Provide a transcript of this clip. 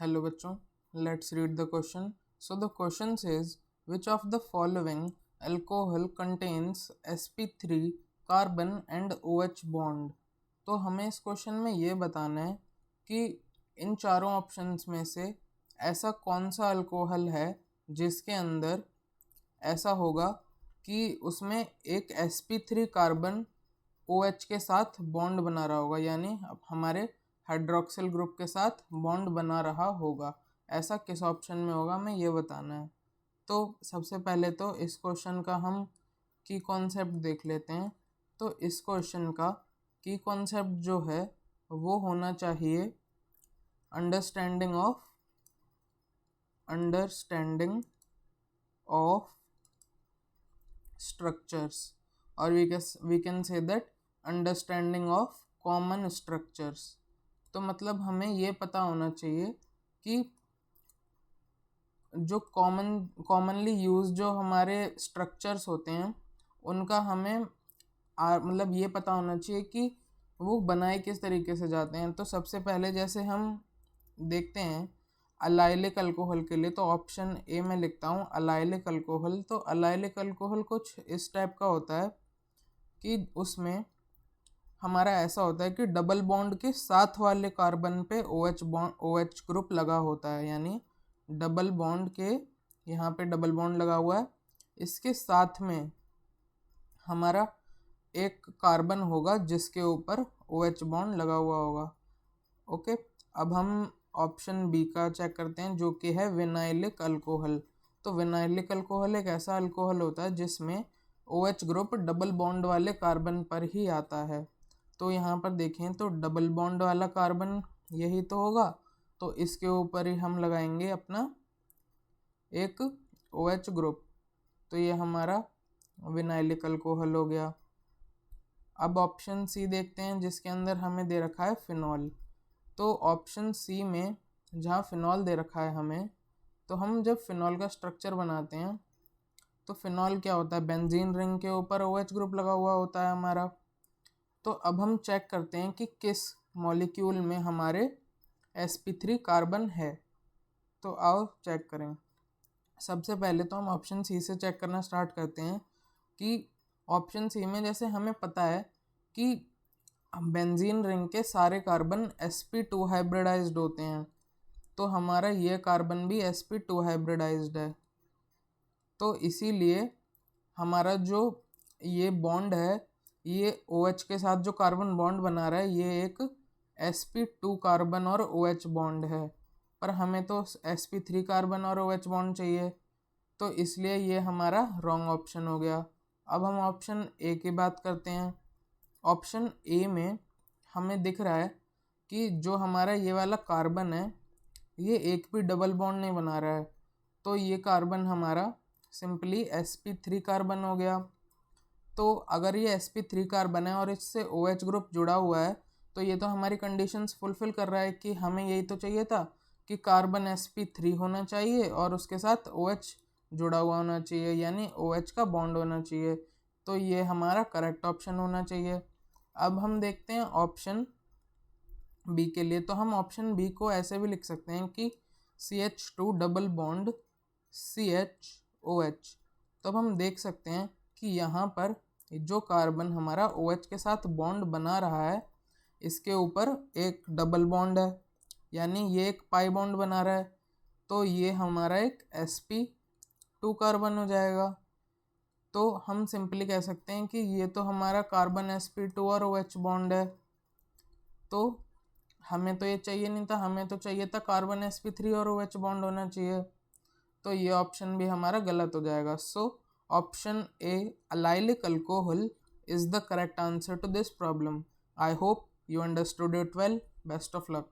Hello बच्चों, let's read the question. So the question says, which of the following alcohol contains sp3 carbon and OH bond? तो हमें इस question में ये बताना है कि इन चारों ऑप्शंस में से ऐसा कौन सा अल्कोहल है जिसके अंदर ऐसा होगा कि उसमें एक sp3 कार्बन OH के साथ बॉन्ड बना रहा होगा, यानी हमारे हाइड्रोक्सिल ग्रुप के साथ बॉन्ड बना रहा होगा। ऐसा किस ऑप्शन में होगा, हमें ये बताना है। तो सबसे पहले तो इस क्वेश्चन का हम की कॉन्सेप्ट देख लेते हैं। तो इस क्वेश्चन का की कॉन्सेप्ट जो है वो होना चाहिए अंडरस्टैंडिंग ऑफ स्ट्रक्चर्स, और we can say that understanding of common structures. तो मतलब हमें ये पता होना चाहिए कि जो कॉमनली यूज जो हमारे स्ट्रक्चर्स होते हैं उनका हमें मतलब ये पता होना चाहिए कि वो बनाए किस तरीके से जाते हैं। तो सबसे पहले जैसे हम देखते हैं अलाइलिक अल्कोहल के लिए, तो ऑप्शन ए में लिखता हूँ अलाइलिक अल्कोहल। तो अलाइलिक अल्कोहल कुछ इस टाइप का होता है कि उसमें हमारा ऐसा होता है कि डबल बॉन्ड के साथ वाले कार्बन पे OH ग्रुप लगा होता है, यानी डबल बॉन्ड के यहाँ पे डबल बॉन्ड लगा हुआ है, इसके साथ में हमारा एक कार्बन होगा जिसके ऊपर OH बॉन्ड लगा हुआ होगा। ओके, अब हम ऑप्शन बी का चेक करते हैं जो कि है विनाइलिक अल्कोहल। तो विनाइलिक अल्कोहल एक ऐसा अल्कोहल होता है जिसमें OH ग्रुप डबल बॉन्ड वाले कार्बन पर ही आता है। तो यहाँ पर देखें तो डबल बॉन्ड वाला कार्बन यही तो होगा, तो इसके ऊपर ही हम लगाएंगे अपना एक OH ग्रुप। तो ये हमारा विनाइलिक अल्कोहल हो गया। अब ऑप्शन सी देखते हैं जिसके अंदर हमें दे रखा है फिनॉल। तो ऑप्शन सी में जहाँ फिनॉल दे रखा है हमें, तो हम जब फिनॉल का स्ट्रक्चर बनाते हैं तो फिनॉल क्या होता है, बेंजीन रिंग के ऊपर OH ग्रुप लगा हुआ होता है हमारा। तो अब हम चेक करते हैं कि किस मॉलिक्यूल में हमारे sp3 कार्बन है। तो आओ चेक करें। सबसे पहले तो हम ऑप्शन सी से चेक करना स्टार्ट करते हैं कि ऑप्शन सी में जैसे हमें पता है कि बेंजीन रिंग के सारे कार्बन sp2 हाइब्रिडाइज्ड होते हैं, तो हमारा ये कार्बन भी sp2 हाइब्रिडाइज्ड है। तो इसीलिए हमारा जो ये बॉन्ड है, ये OH के साथ जो कार्बन बॉन्ड बना रहा है, ये एक sp2 कार्बन और OH बॉन्ड है, पर हमें तो sp3 कार्बन और OH बॉन्ड चाहिए, तो इसलिए ये हमारा रॉन्ग ऑप्शन हो गया। अब हम ऑप्शन ए की बात करते हैं। ऑप्शन ए में हमें दिख रहा है कि जो हमारा ये वाला कार्बन है ये एक भी डबल बॉन्ड नहीं बना रहा है, तो ये कार्बन हमारा सिंपली sp3 कार्बन हो गया। तो अगर ये sp3 कार्बन है और इससे OH ग्रुप जुड़ा हुआ है, तो ये तो हमारी कंडीशंस फुलफिल कर रहा है कि हमें यही तो चाहिए था कि कार्बन sp3 होना चाहिए और उसके साथ OH जुड़ा हुआ होना चाहिए, यानी OH का बॉन्ड होना चाहिए। तो ये हमारा करेक्ट ऑप्शन होना चाहिए। अब हम देखते हैं ऑप्शन बी के लिए। तो हम ऑप्शन बी को ऐसे भी लिख सकते हैं कि CH2 डबल बॉन्ड CHOH। तो अब हम देख सकते हैं कि यहाँ पर जो कार्बन हमारा OH के साथ बॉन्ड बना रहा है, इसके ऊपर एक डबल बॉन्ड है, यानी ये एक पाई बॉन्ड बना रहा है, तो ये हमारा एक sp2 कार्बन हो जाएगा। तो हम सिंपली कह सकते हैं कि ये तो हमारा कार्बन sp2 और OH बॉन्ड है। तो हमें तो ये चाहिए नहीं था, हमें तो चाहिए था कार्बन sp3 और OH बॉन्ड होना चाहिए, तो ये ऑप्शन भी हमारा गलत हो जाएगा। So option A allylic alcohol is the correct answer to this problem. I hope you understood it well. Best of luck.